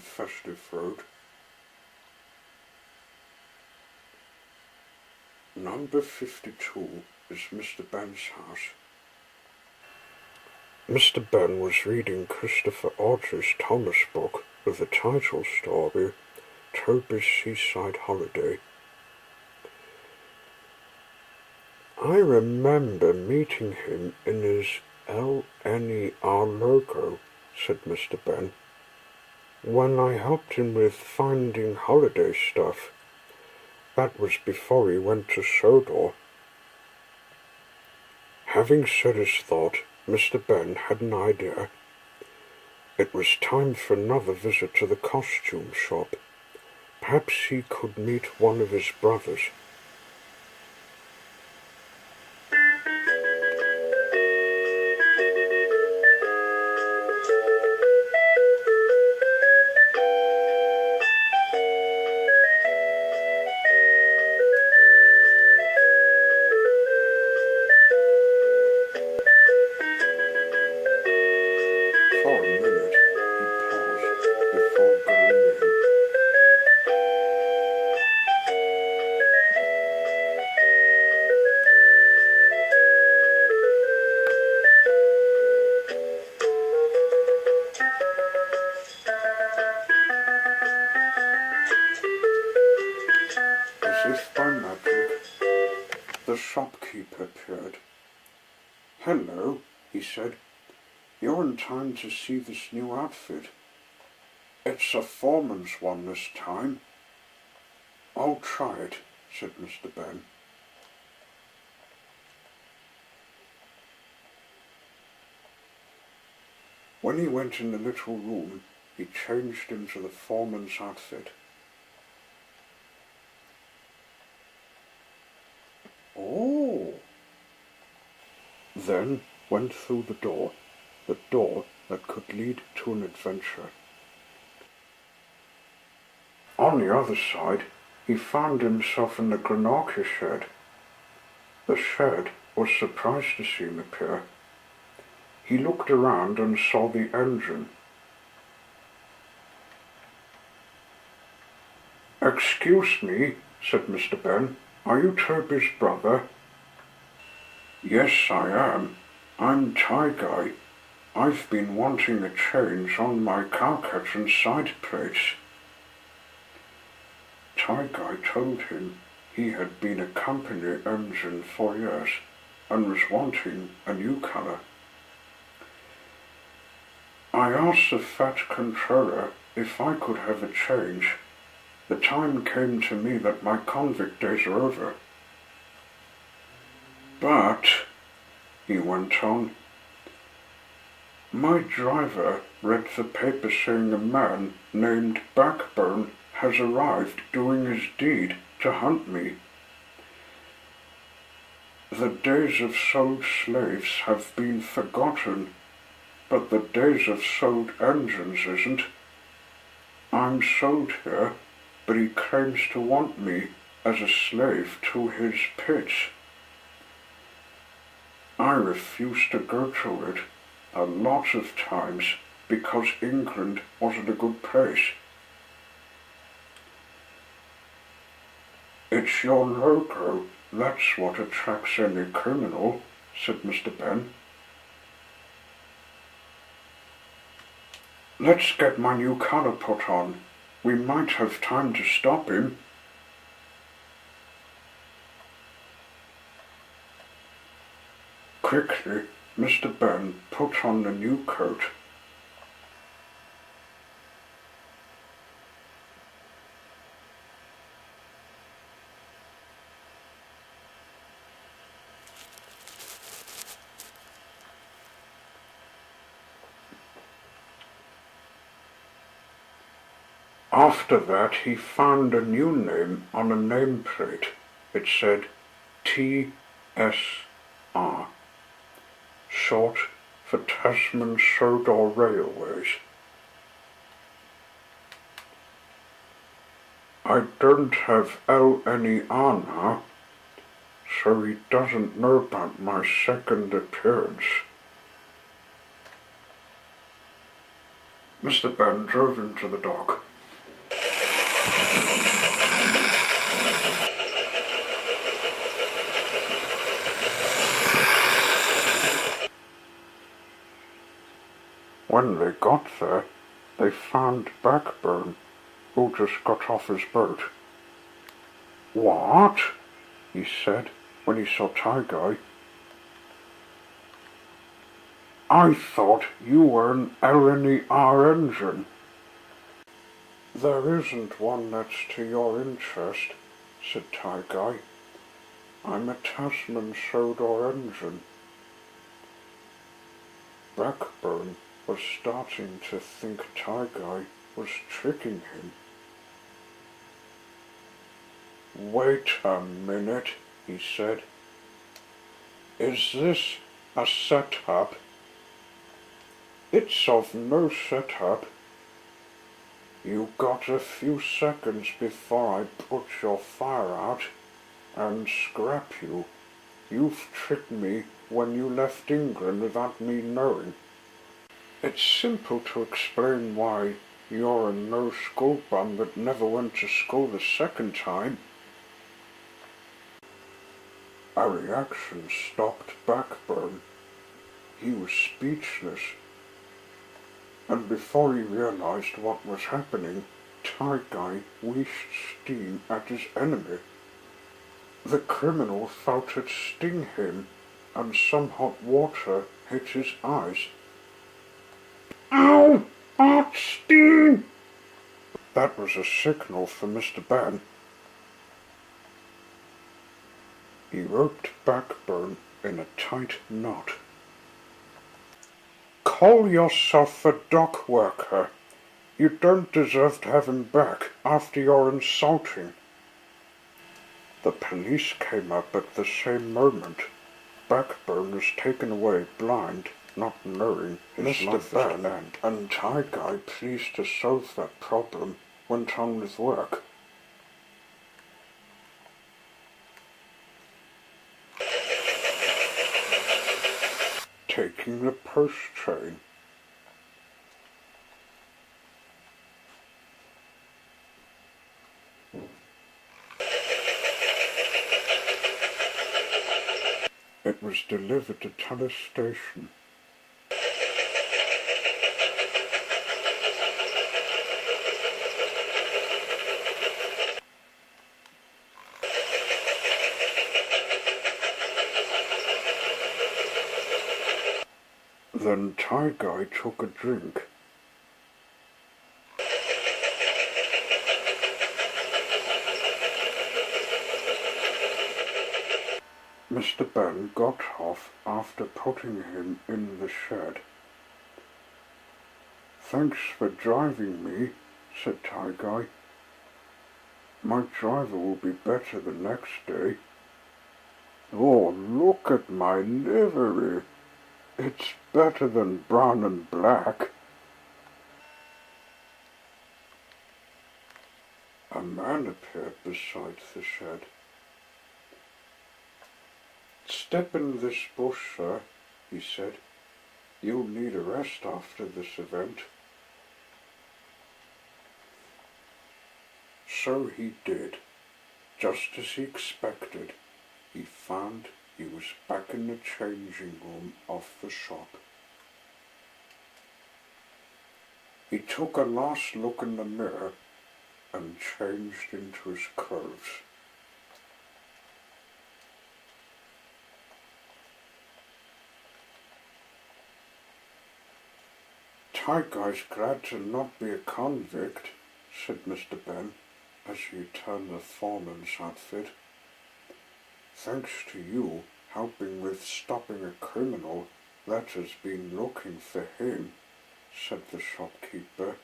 festive road. Number 52 is Mr. Benn's house. Mr. Benn was reading Christopher Archer's Thomas book with the title story Toby's Seaside Holiday. I remember meeting him in his LNER logo, said Mr. Benn, when I helped him with finding holiday stuff. That was before he went to Sodor. Having said his thought, Mr. Benn had an idea. It was time for another visit to the costume shop. Perhaps he could meet one of his brothers. For a minute he paused before going in. As if by magic, the shopkeeper appeared. "Hello," he said. "You're in time to see this new outfit. It's a foreman's one this time." "I'll try it," said Mr. Benn. When he went in the little room, he changed into the foreman's outfit. "Oh!" Then went through the door that could lead to an adventure. On the other side, he found himself in the Granarchy shed. The shed was surprised to see him appear. He looked around and saw the engine. "Excuse me," said Mr. Benn, "are you Toby's brother?" "Yes, I am. I'm Tie Guy. I've been wanting a change on my cowcatch and side plates." Tie Guy told him he had been a company engine for years and was wanting a new colour. "I asked the Fat Controller if I could have a change. The time came to me that my convict days are over. But," he went on, "my driver read the paper saying a man named Backbone has arrived doing his deed to hunt me. The days of sold slaves have been forgotten, but the days of sold engines isn't. I'm sold here, but he claims to want me as a slave to his pit. I refused to go to it a lot of times because England wasn't a good place." "It's your logo, that's what attracts any criminal," said Mr. Benn. "Let's get my new colour put on. We might have time to stop him." Quickly, Mr. Benn put on the new coat. After that, he found a new name on a nameplate. It said TSR, short for Tasman Sodor Railways. "I don't have LNER now, so he doesn't know about my second appearance." Mr. Benn drove into the dock. When they got there, they found Blackburn, who just got off his boat. "What?" he said when he saw Tie-Guy. "I thought you were an LNER engine." "There isn't one that's to your interest," said Tie-Guy. "I'm a Tasman Sodor engine." Blackburn was starting to think Tie-Guy was tricking him. "Wait a minute," he said. "Is this a setup?" "It's of no setup. You got a few seconds before I put your fire out and scrap you. You've tricked me when you left England without me knowing. It's simple to explain why you're a no-school bum that never went to school the second time." A reaction stopped Blackburn. He was speechless, and before he realized what was happening, Tie-Guy wheezed steam at his enemy. The criminal felt it sting him, and some hot water hit his eyes. "Ow! Hot steam!" That was a signal for Mr. Benn. He roped Blackburn in a tight knot. "Call yourself a dock worker. You don't deserve to have him back after your insulting." The police came up at the same moment. Blackburn was taken away blind, not knowing his life was to end, and Tie-Guy, pleased to solve that problem, went on with work. Taking the post train. It was delivered to Tullis Station. Then Tie-Guy took a drink. Mr. Benn got off after putting him in the shed. "Thanks for driving me," said Tie-Guy. "My driver will be better the next day." "Oh, look at my livery. It's better than brown and black." A man appeared beside the shed. "Step in this bush, sir," he said. "You'll need a rest after this event." So he did. Just as he expected, he found he was back in the changing room of the shop. He took a last look in the mirror and changed into his clothes. "Tie-Guy's glad to not be a convict," said Mr. Benn as he returned the foreman's outfit. "Thanks to you helping with stopping a criminal that has been looking for him," said the shopkeeper.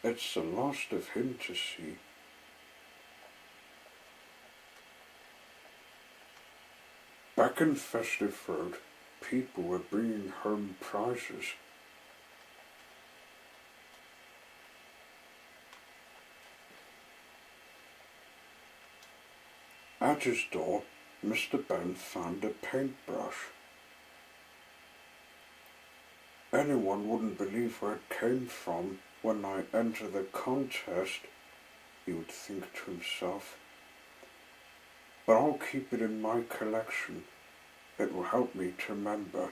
"It's the last of him to see." Back in Festive Road, people were bringing home prizes. At his door, Mr. Benn found a paintbrush. Anyone wouldn't believe where it came from when I enter the contest, he would think to himself. But I'll keep it in my collection. It will help me to remember